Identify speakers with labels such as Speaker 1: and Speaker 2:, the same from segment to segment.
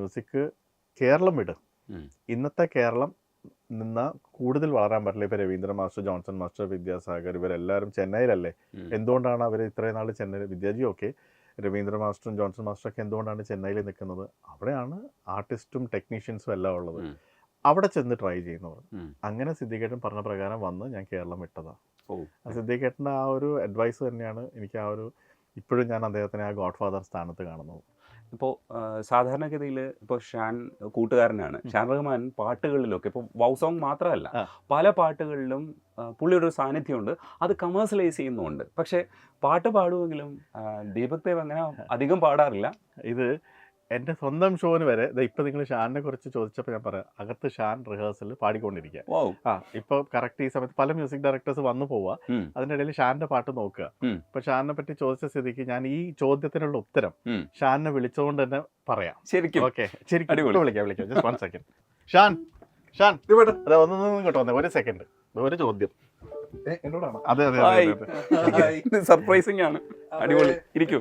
Speaker 1: Music Keralam വിട്,
Speaker 2: ഉം.
Speaker 1: ഇന്നത്തെ കേരളം നിന്ന് കൂടുതൽ വളരാൻ പറ്റില്ല. ഇപ്പോൾ Ravindra master, Johnson master, Vidyasagar ഇവരെല്ലാവരും ചെന്നൈയിലല്ലേ? എന്തുകൊണ്ടാണ് അവർ ഇത്രയും നാൾ ചെന്നൈയിൽ, വിദ്യാജി ഓക്കെ, രവീന്ദ്ര മാസ്റ്ററും ജോൺസൺ മാസ്റ്ററൊക്കെ എന്തുകൊണ്ടാണ് ചെന്നൈയിൽ നിൽക്കുന്നത്? അവിടെയാണ് ആർട്ടിസ്റ്റും ടെക്നീഷ്യൻസും എല്ലാം ഉള്ളത്. അവിടെ ചെന്ന് ട്രൈ ചെയ്യുന്നവർ. അങ്ങനെ സിദ്ദിഖേട്ടൻ പറഞ്ഞ പ്രകാരം വന്ന് ഞാൻ കേരളം വിട്ടതാണ്. സിദ്ദിഖേട്ടൻ്റെ ആ ഒരു അഡ്വൈസ് തന്നെയാണ് എനിക്ക് ആ ഒരു ഇപ്പോഴും ഞാൻ അദ്ദേഹത്തിനെ ആ ഗോഡ് ഫാദർ സ്ഥാനത്ത് കാണുന്നത്.
Speaker 2: ഇപ്പോൾ സാധാരണഗതിയിൽ ഇപ്പോൾ ഷാൻ കൂട്ടുകാരനാണ്. ഷാൻ റഹ്മാൻ പാട്ടുകളിലൊക്കെ ഇപ്പോൾ വൗ സോങ് മാത്രമല്ല പല പാട്ടുകളിലും പുള്ളിയുടെ ഒരു സാന്നിധ്യമുണ്ട്. അത് കമേഴ്സ്യലൈസ് ചെയ്യുന്നുമുണ്ട്. പക്ഷേ പാട്ട് പാടുമെങ്കിലും ദീപക് ദേവ് അങ്ങനെ അധികം പാടാറില്ല.
Speaker 1: ഇത് എൻ്റെ സ്വന്തം ഷോന് വരെ ഇപ്പം നിങ്ങൾ ഷാനിനെ കുറിച്ച് ചോദിച്ചപ്പോൾ ഞാൻ പറയാം, അകത്ത് ഷാൻ റിഹേഴ്സൽ പാടിക്കൊണ്ടിരിക്കുക. ഇപ്പോൾ കറക്റ്റ് ഈ സമയത്ത് പല മ്യൂസിക് ഡയറക്ടേഴ്സ് വന്നു പോവുക, അതിൻ്റെ ഇടയിൽ ഷാനിന്റെ പാട്ട് നോക്കുക. ഇപ്പൊ ഷാനിനെ പറ്റി ചോദിച്ച സ്ഥിതിക്ക് ഞാൻ ഈ ചോദ്യത്തിനുള്ള ഉത്തരം ഷാനിനെ വിളിച്ചുകൊണ്ട് തന്നെ പറയാം.
Speaker 2: ശരിക്കും
Speaker 1: ഓക്കെ, ശരിക്കും വിളിക്കാം. Just 1 second. ഷാൻ, അതെ, ഒന്നും കേട്ടോ, ഒരു സെക്കൻഡ്, ഒരു ചോദ്യം എന്നോടാണ്. അതെ,
Speaker 2: സർപ്രൈസിംഗ് ആണ്. അടിപൊളി. ഇരിക്കും.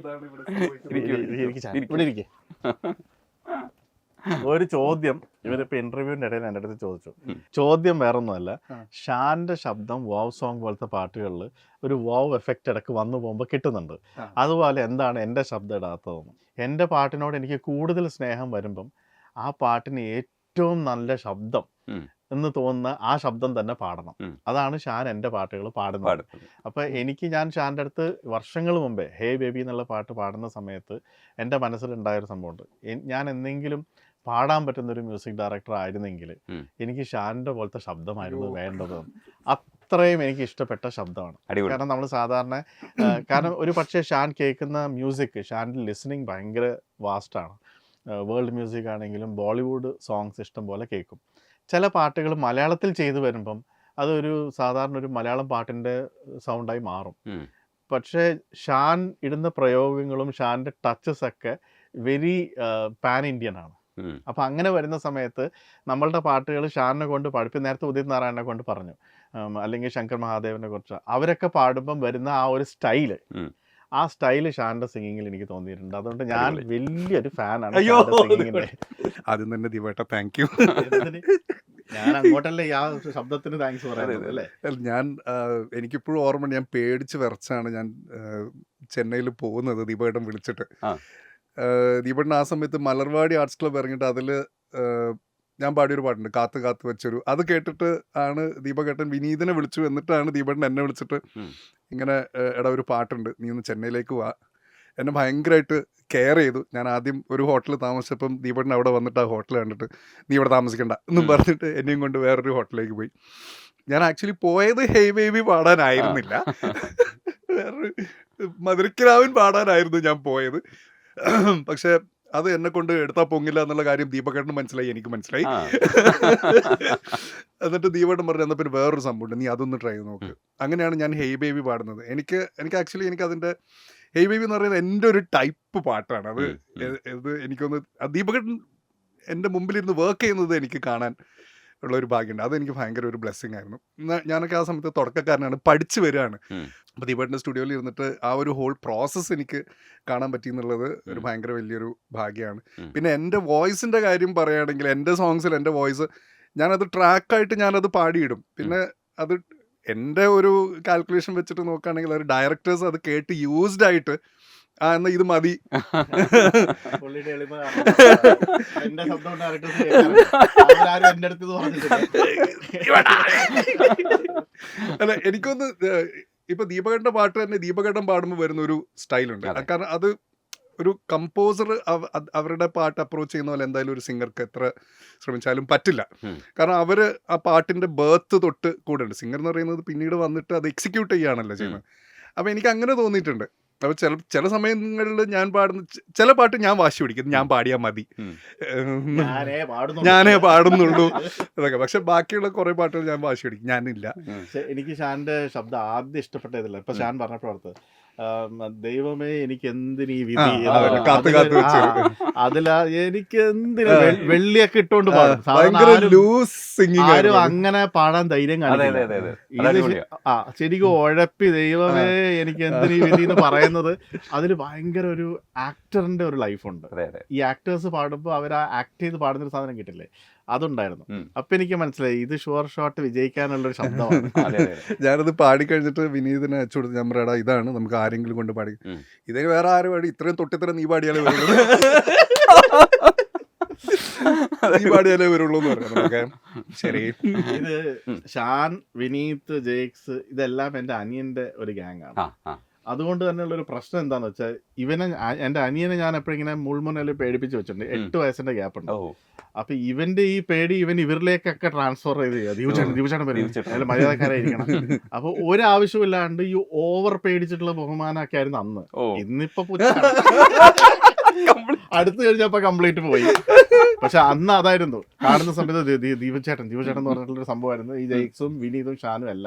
Speaker 1: ഒരു ചോദ്യം ഇവരിപ്പോ ഇന്റർവ്യൂവിന്റെ ഇടയിൽ എൻ്റെ അടുത്ത് ചോദിച്ചു. ചോദ്യം വേറൊന്നുമല്ല, ഷാന്റെ ശബ്ദം വാവ് സോങ് പോലത്തെ പാട്ടുകളിൽ ഒരു വാവ് എഫക്റ്റ് ഇടക്ക് വന്നു പോകുമ്പോൾ കിട്ടുന്നുണ്ട്. അതുപോലെ എന്താണ് എൻ്റെ ശബ്ദം ഇടാത്തതെന്ന്. എൻ്റെ പാട്ടിനോട് എനിക്ക് കൂടുതൽ സ്നേഹം വരുമ്പം ആ പാട്ടിന് ഏറ്റവും നല്ല ശബ്ദം എന്ന് തോന്നുന്ന ആ ശബ്ദം തന്നെ പാടണം. അതാണ് ഷാൻ എൻ്റെ പാട്ടുകൾ പാടുന്നത്. അപ്പോൾ ഞാൻ ഷാൻ്റെ അടുത്ത് വർഷങ്ങൾ മുമ്പേ ഹേ ബേബി എന്നുള്ള പാട്ട് പാടുന്ന സമയത്ത് എൻ്റെ മനസ്സിലുണ്ടായൊരു സംഭവമുണ്ട്. ഞാൻ എന്തെങ്കിലും പാടാൻ പറ്റുന്നൊരു മ്യൂസിക് ഡയറക്ടർ ആയിരുന്നെങ്കിൽ എനിക്ക് ഷാൻ്റെ പോലത്തെ ശബ്ദമായിരുന്നു വേണ്ടത്. അത്രയും എനിക്ക് ഇഷ്ടപ്പെട്ട ശബ്ദമാണ്. കാരണം നമ്മൾ സാധാരണ കാരണം ഒരു പക്ഷേ ഷാൻ കേൾക്കുന്ന മ്യൂസിക്, ഷാൻ്റെ ലിസണിങ് ഭയങ്കര വാസ്റ്റാണ്. വേൾഡ് മ്യൂസിക് ആണെങ്കിലും ബോളിവുഡ് സോങ്സ് ഇഷ്ടം പോലെ കേൾക്കും. ചില പാട്ടുകൾ മലയാളത്തിൽ ചെയ്തു വരുമ്പം അതൊരു സാധാരണ ഒരു മലയാളം പാട്ടിൻ്റെ സൗണ്ടായി മാറും. പക്ഷേ ഷാൻ ഇടുന്ന പ്രയോഗങ്ങളും ഷാൻ്റെ ടച്ചസ് ഒക്കെ വെരി പാൻ ഇന്ത്യൻ ആണ്. അപ്പം അങ്ങനെ വരുന്ന സമയത്ത് നമ്മളുടെ പാട്ടുകൾ ഷാനിനെ കൊണ്ട് പാടിപ്പം നേരത്തെ ഉദിത് നാരായണനെ കൊണ്ട് പറഞ്ഞു, അല്ലെങ്കിൽ ശങ്കർ മഹാദേവനെ കുറിച്ച് അവരൊക്കെ പാടുമ്പം വരുന്ന ആ ഒരു സ്റ്റൈല്, ആ സ്റ്റൈല് ഷാന്റെ സിംഗിങ്ങിൽ എനിക്ക് തോന്നിയിട്ടുണ്ട്. അതുകൊണ്ട് ഞാൻ വലിയൊരു ഫാനാണ് സിംഗിങ്ങിന്റെ.
Speaker 3: ആദ്യം തന്നെ ദീപേട്ട താങ്ക് യു.
Speaker 1: ഞാൻ അങ്ങോട്ടല്ലേ ആ ശബ്ദത്തിന് താങ്ക്സ് പറയുന്നത് അല്ലേ?
Speaker 3: ഞാൻ എനിക്കിപ്പോഴും ഓർമ്മ, ഞാൻ പേടിച്ച് വിറച്ചാണ് ഞാൻ ചെന്നൈയിൽ പോകുന്നത് ദീപേട്ടൻ വിളിച്ചിട്ട്. ദീപേട്ടൻ ആ സമയത്ത് മലർവാടി ആർട്സ് ക്ലബ്ബ് ഇറങ്ങിയിട്ട് അതിൽ ഞാൻ പാടിയൊരു പാട്ടുണ്ട്, കാത്ത് കാത്ത് വെച്ചൊരു. അത് കേട്ടിട്ട് ആണ് ദീപകേട്ടൻ വിനീതനെ വിളിച്ചു. എന്നിട്ടാണ് ദീപേട്ടൻ എന്നെ വിളിച്ചിട്ട് ഇങ്ങനെ എടാ ഒരു പാട്ടുണ്ട്, നീ ഒന്ന് ചെന്നൈയിലേക്ക് വാ. എന്നെ ഭയങ്കരമായിട്ട് കെയർ ചെയ്തു. ഞാൻ ആദ്യം ഒരു ഹോട്ടലിൽ താമസിച്ചപ്പം ദീപേട്ടൻ അവിടെ വന്നിട്ട് ആ ഹോട്ടൽ കണ്ടിട്ട് നീ ഇവിടെ താമസിക്കണ്ട എന്നും പറഞ്ഞിട്ട് എന്നെയും കൊണ്ട് വേറൊരു ഹോട്ടലിലേക്ക് പോയി. ഞാൻ ആക്ച്വലി പോയത് ഹേ ബേബി പാടാനായിരുന്നില്ല, വേറൊരു മധുരക്കിരാവൻ പാടാനായിരുന്നു ഞാൻ പോയത്. പക്ഷെ അത് എന്നെ കൊണ്ട് എടുത്താൽ പൊങ്ങില്ല എന്നുള്ള കാര്യം ദീപകേട്ടന് മനസ്സിലായി, എനിക്ക് മനസ്സിലായി. എന്നിട്ട് ദീപേട്ടൻ പറഞ്ഞു എന്നാൽ പിന്നെ വേറൊരു സംഭവമുണ്ട്, നീ അതൊന്ന് ട്രൈ ചെയ്ത് നോക്ക്. അങ്ങനെയാണ് ഞാൻ ഹേ ബേബി പാടുന്നത്. എനിക്ക് ആക്ച്വലി അതിൻ്റെ ഹേ ബേബി എന്ന് പറയുന്നത് എൻ്റെ ഒരു ടൈപ്പ് പാട്ടാണ്. അത് എനിക്കൊന്ന് ദീപകേട്ടൻ എൻ്റെ മുമ്പിലിരുന്ന് വർക്ക് ചെയ്യുന്നത് എനിക്ക് കാണാൻ ഉള്ളൊരു ഭാഗ്യമുണ്ട്. അതെനിക്ക് ഭയങ്കര ഒരു ബ്ലെസ്സിങ് ആയിരുന്നു. ഞാനൊക്കെ ആ സമയത്ത് തുടക്കക്കാരനാണ്, പഠിച്ചു വരികയാണ്. അപ്പോൾ ദീപേട്ടൻ്റെ സ്റ്റുഡിയോയിൽ ഇരുന്നിട്ട് ആ ഒരു ഹോൾ പ്രോസസ്സ് എനിക്ക് കാണാൻ പറ്റി എന്നുള്ളത് ഒരു ഭയങ്കര വലിയൊരു ഭാഗ്യമാണ്. പിന്നെ എൻ്റെ വോയിസിൻ്റെ കാര്യം പറയുകയാണെങ്കിൽ എൻ്റെ സോങ്സിൽ എൻ്റെ വോയിസ് ഞാനത് ട്രാക്കായിട്ട് ഞാനത് പാടിയിടും. പിന്നെ അത് എൻ്റെ ഒരു കാൽക്കുലേഷൻ വെച്ചിട്ട് നോക്കുകയാണെങ്കിൽ ഒരു ഡയറക്ടേഴ്സ് അത് കേട്ട് യൂസ്ഡ് ആയിട്ട് എന്നാൽ ഇത് മതി, അല്ല എനിക്കൊന്ന് ഇപ്പൊ ദീപകേട്ടൻ്റെ പാട്ട് തന്നെ ദീപകേട്ടൻ പാടുമ്പോൾ വരുന്ന ഒരു സ്റ്റൈലുണ്ട്. കാരണം അത് ഒരു കമ്പോസർ അവരുടെ പാട്ട് അപ്രോച്ച് ചെയ്യുന്ന പോലെ എന്തായാലും ഒരു സിംഗർക്ക് എത്ര ശ്രമിച്ചാലും പറ്റില്ല. കാരണം അവർ ആ പാട്ടിൻ്റെ ബേർത്ത് തൊട്ട് കൂടെ ഉണ്ട്. സിംഗർ എന്ന് പറയുന്നത് പിന്നീട് വന്നിട്ട് അത് എക്സിക്യൂട്ട് ചെയ്യുകയാണല്ലോ ചെയ്യുന്നത്. അപ്പോൾ എനിക്ക് അങ്ങനെ തോന്നിയിട്ടുണ്ട്. അപ്പോൾ ചില സമയങ്ങളിൽ ഞാൻ പാടുന്ന ചില പാട്ട് ഞാൻ വാശി പിടിക്കും, ഞാൻ പാടിയാൽ മതി, ഞാനേ പാടുന്നുള്ളൂ എന്നൊക്കെ. പക്ഷെ ബാക്കിയുള്ള കുറെ പാട്ടുകൾ ഞാൻ വാശി പിടിക്കും, ഞാനില്ല.
Speaker 1: എനിക്ക് ഷാന്റെ ശബ്ദം ആദ്യം ഇഷ്ടപ്പെട്ടതില്ല. ഇപ്പൊ ഷാൻ പറഞ്ഞപ്പോഴത്ത് ദൈവമേ എനിക്ക് എന്തിനീ വിധി
Speaker 3: കാത്തു കാത്തു വെച്ച്
Speaker 1: അതിലാ എനിക്ക് എന്തിനാ വെള്ളിയൊക്കെ ഇട്ടോണ്ട് പാടും.
Speaker 3: ഭയങ്കര ലൂസ് സിംഗിങ്
Speaker 1: ആരും അങ്ങനെ പാടാൻ ധൈര്യം കാണിക്കില്ല. ശരിക്കും ഉഴപ്പി ദൈവമേ എനിക്ക് എന്തിനീ വിധി എന്ന് പറയുന്നത് അതിൽ ഭയങ്കര ഒരു ആക്ടറിന്റെ ഒരു ലൈഫുണ്ട്. ഈ ആക്ടേഴ്സ് പാടുമ്പോൾ അവർ ആ ആക്ട് ചെയ്ത് പാടുന്നൊരു സാധനം കിട്ടില്ലേ, അതുണ്ടായിരുന്നു. അപ്പൊ എനിക്ക് മനസ്സിലായി ഇത് ഷുവർ ഷോട്ട് വിജയിക്കാനുള്ള ഒരു ശബ്ദമാണ്.
Speaker 3: ഞാനത് പാടിക്കഴിഞ്ഞിട്ട് വിനീതിനെ അയച്ചു കൊടുത്ത്, ഞാൻ പറയാ ഇതാണ് നമുക്ക് ആരെങ്കിലും കൊണ്ട് പാടി, ഇതിന് വേറെ ആരും പാടി ഇത്രയും തൊട്ടിത്തരം നീ പാടിയാലേ വരുള്ളൂ, നീ പാടിയാലേ വരുള്ളൂ എന്ന് പറഞ്ഞു. നമുക്ക് ശരി,
Speaker 1: ഇത് ഷാൻ, വിനീത്, ജേക്സ് ഇതെല്ലാം എൻ്റെ അനിയന്റെ ഒരു ഗ്യാങ് ആണ്. അതുകൊണ്ട് തന്നെയുള്ള ഒരു പ്രശ്നം എന്താന്ന് വെച്ചാൽ എൻ്റെ അനിയനെ ഞാൻ എപ്പോഴും ഇങ്ങനെ മുൾമുനയിൽ പേടിപ്പിച്ച് വെച്ചിട്ടുണ്ട്. 8 വയസ്സിന്റെ ഗ്യാപ്പ് ഉണ്ട്. അപ്പൊ ഇവന്റെ ഈ പേടി ഇവരിലേക്കൊക്കെ ട്രാൻസ്ഫർ ചെയ്ത് ദിവചേട്ടൻ വരും മര്യാദക്കാരായിരിക്കണം. അപ്പൊ ഒരാവശ്യമില്ലാണ്ട് ഈ ഓവർ പേടിച്ചിട്ടുള്ള ബഹുമാനമൊക്കെ ആയിരുന്നു അന്ന്. ഇന്നിപ്പോ അടുത്ത് കഴിഞ്ഞപ്പോ കംപ്ലീറ്റ് പോയി. പക്ഷെ അന്ന് അതായിരുന്നു കാണുന്ന സമയത്ത് ദീപചേട്ടൻ എന്ന് പറഞ്ഞിട്ടുള്ള ഒരു സംഭവമായിരുന്നു. ഈ ജെയ്ക്സും വിനീതും ഷാനും എല്ലാം